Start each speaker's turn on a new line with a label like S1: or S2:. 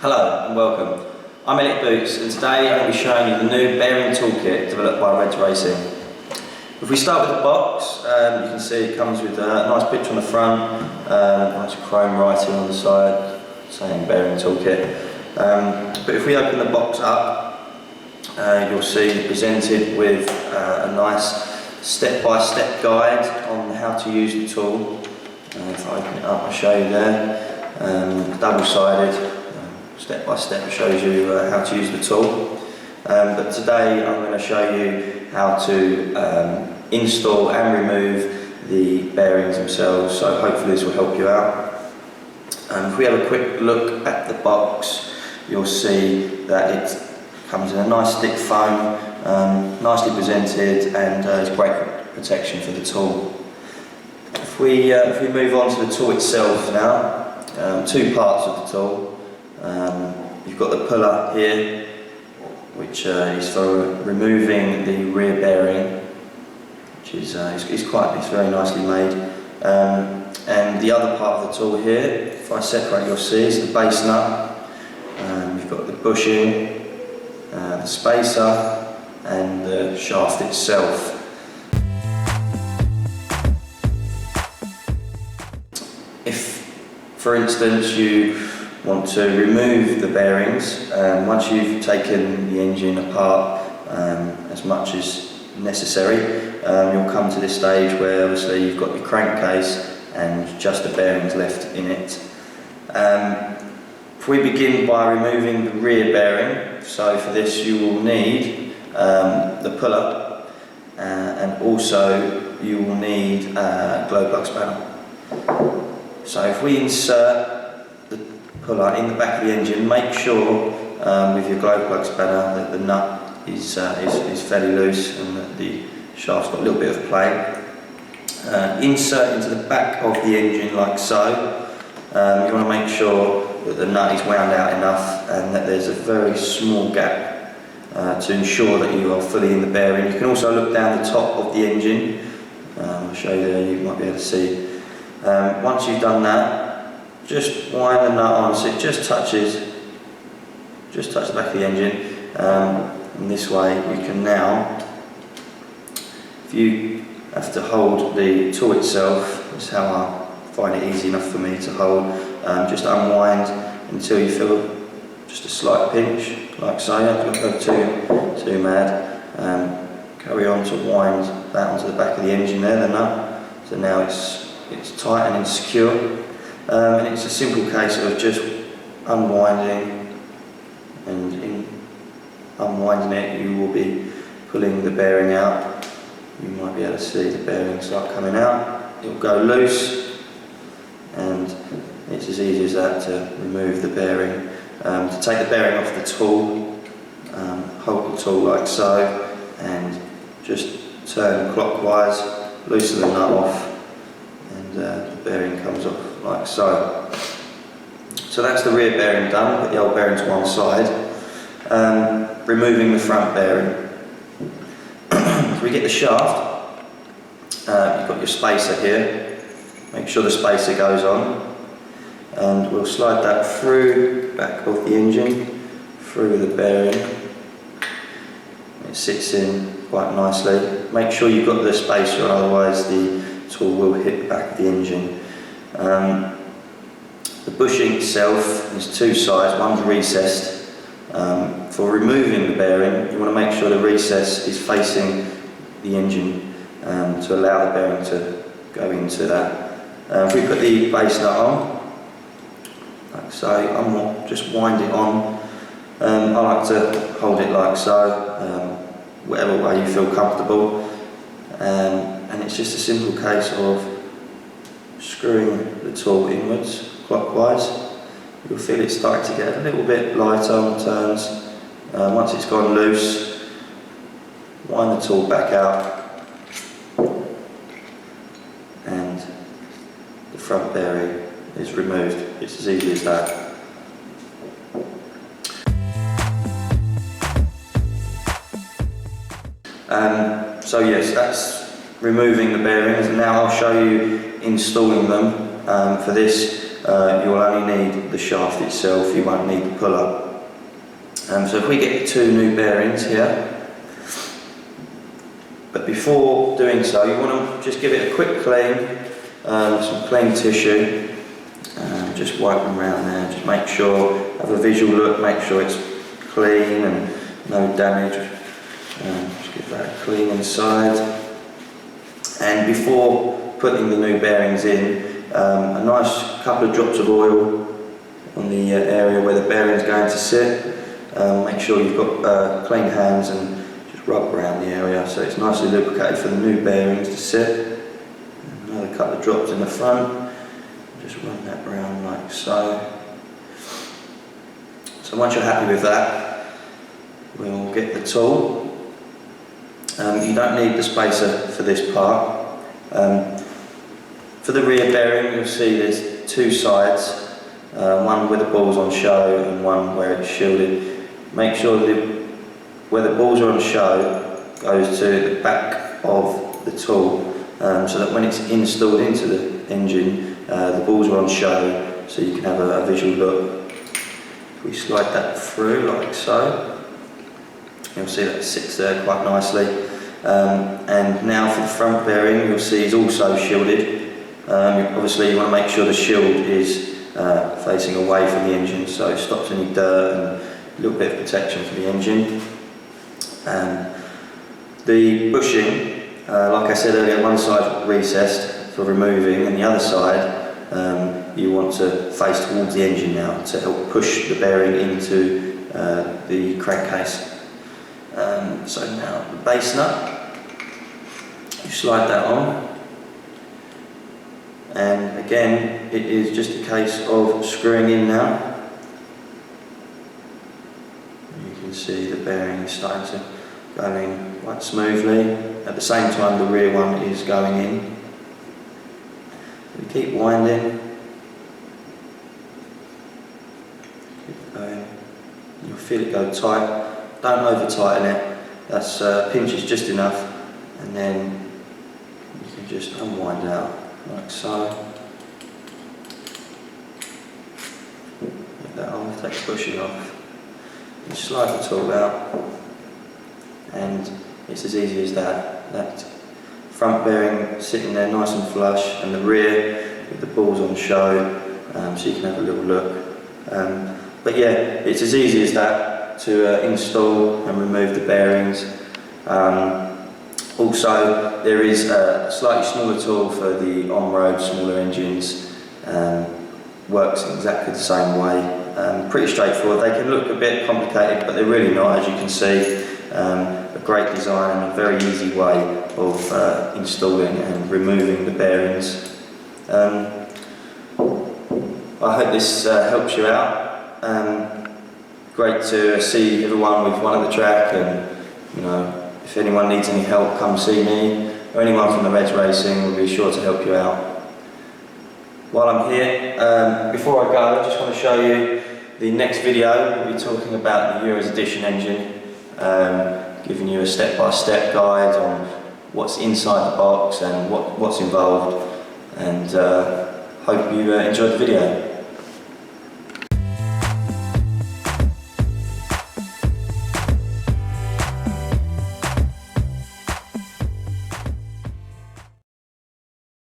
S1: Hello and welcome. I'm Elliott Boots and today I'm going to be showing you the new bearing toolkit developed by Reds Racing. If we start with the box, you can see it comes with a nice picture on the front, nice chrome writing on the side saying bearing toolkit. But if we open the box up, you'll see it presented with a nice step-by-step guide on how to use the tool. If I open it up, I'll show you there. Double-sided. Step by step shows you how to use the tool, but today I'm going to show you how to install and remove the bearings themselves, so hopefully this will help you out. If we have a quick look at the box, you'll see that it comes in a nice thick foam, nicely presented, and is great protection for the tool. If we move on to the tool itself now, two parts of the tool. You've got the puller here, which is for removing the rear bearing, which is it's very nicely made. And the other part of the tool here, if I separate, you'll see, is the base nut. You've got the bushing, the spacer, and the shaft itself. If, for instance, you want to remove the bearings, once you've taken the engine apart as much as necessary, you'll come to this stage where obviously you've got your crankcase and just the bearings left in it. If we begin by removing the rear bearing, so for this you will need the puller and also you will need a glow plug spanner. So if we insert puller in the back of the engine, make sure with your glow plug spanner that the nut is fairly loose and that the shaft's got a little bit of play. Insert into the back of the engine like so. You want to make sure that the nut is wound out enough and that there's a very small gap to ensure that you are fully in the bearing. You can also look down the top of the engine. I'll show you there, you might be able to see. Once you've done that, just wind the nut on so it just touch the back of the engine. In this way you can now, if you have to hold the tool itself, that's how I find it easy enough for me to hold, just unwind until you feel just a slight pinch, like so. You don't have to go too mad. Carry on to wind that onto the back of the engine there, the nut. So now it's tight and it's secure. And it's a simple case of just unwinding, and in unwinding it you will be pulling the bearing out. You might be able to see the bearing start coming out. It will go loose and it's as easy as that to remove the bearing. To take the bearing off the tool, hold the tool like so and just turn clockwise, loosen the nut off, and the bearing comes off like so. So that's the rear bearing done. Put the old bearing to one side. Removing the front bearing. If we get the shaft, you've got your spacer here. Make sure the spacer goes on, and we'll slide that through the back of the engine, through the bearing. It sits in quite nicely. Make sure you've got the spacer, otherwise the tool will hit the back of the engine. The bushing itself is two sides, one's recessed. For removing the bearing, you want to make sure the recess is facing the engine to allow the bearing to go into that. If we put the base nut on, like so, just wind it on. I like to hold it like so, whatever way you feel comfortable. And it's just a simple case of screwing the tool inwards, clockwise. You'll feel it starting to get a little bit lighter on turns. Once it's gone loose, wind the tool back out, and the front bearing is removed. It's as easy as that. So yes, that's removing the bearings. Now I'll show you installing them. For this, you'll only need the shaft itself, you won't need the puller. So if we get 2 new bearings here, but before doing so, you want to just give it a quick clean, some clean tissue, just wipe them around there, just make sure, have a visual look, make sure it's clean and no damage. Just give that a clean inside. And before putting the new bearings in, a nice couple of drops of oil on the area where the bearing's going to sit. Make sure you've got clean hands and just rub around the area so it's nicely lubricated for the new bearings to sit. Another couple of drops in the front. Just run that around like so. So once you're happy with that, we'll get the tool. You don't need the spacer for this part. For the rear bearing, you'll see there's 2 sides, one where the ball's on show and one where it's shielded. Make sure that where the balls are on show goes to the back of the tool, so that when it's installed into the engine, the balls are on show, so you can have a visual look. If we slide that through like so, you'll see that it sits there quite nicely. And now for the front bearing, you'll see is also shielded. Obviously you want to make sure the shield is facing away from the engine, so it stops any dirt and a little bit of protection for the engine. The bushing, like I said earlier, one side recessed for removing, and the other side you want to face towards the engine now to help push the bearing into the crankcase. So now the base nut, you slide that on, and again it is just a case of screwing in now. You can see the bearing is starting to go in quite smoothly. At the same time the rear one is going in. We keep winding, keep going. You'll feel it go tight. Don't over tighten it. That's pinch is just enough, and then you can just unwind out like so. Get that off, take the bushing off. You slide the tool out, and it's as easy as that. That front bearing sitting there nice and flush, and the rear with the balls on show, so you can have a little look. But yeah, it's as easy as that to install and remove the bearings. Also, there is a slightly smaller tool for the on-road smaller engines. Works in exactly the same way. Pretty straightforward. They can look a bit complicated, but they're really not, as you can see. A great design and a very easy way of installing and removing the bearings. I hope this helps you out. Great to see everyone with one at the track, and you know, if anyone needs any help, come see me, or anyone from the Reds Racing will be sure to help you out. While I'm here, before I go, I just want to show you the next video. We'll be talking about the Euros Edition engine, giving you a step-by-step guide on what's inside the box and what's involved, and hope you enjoyed the video.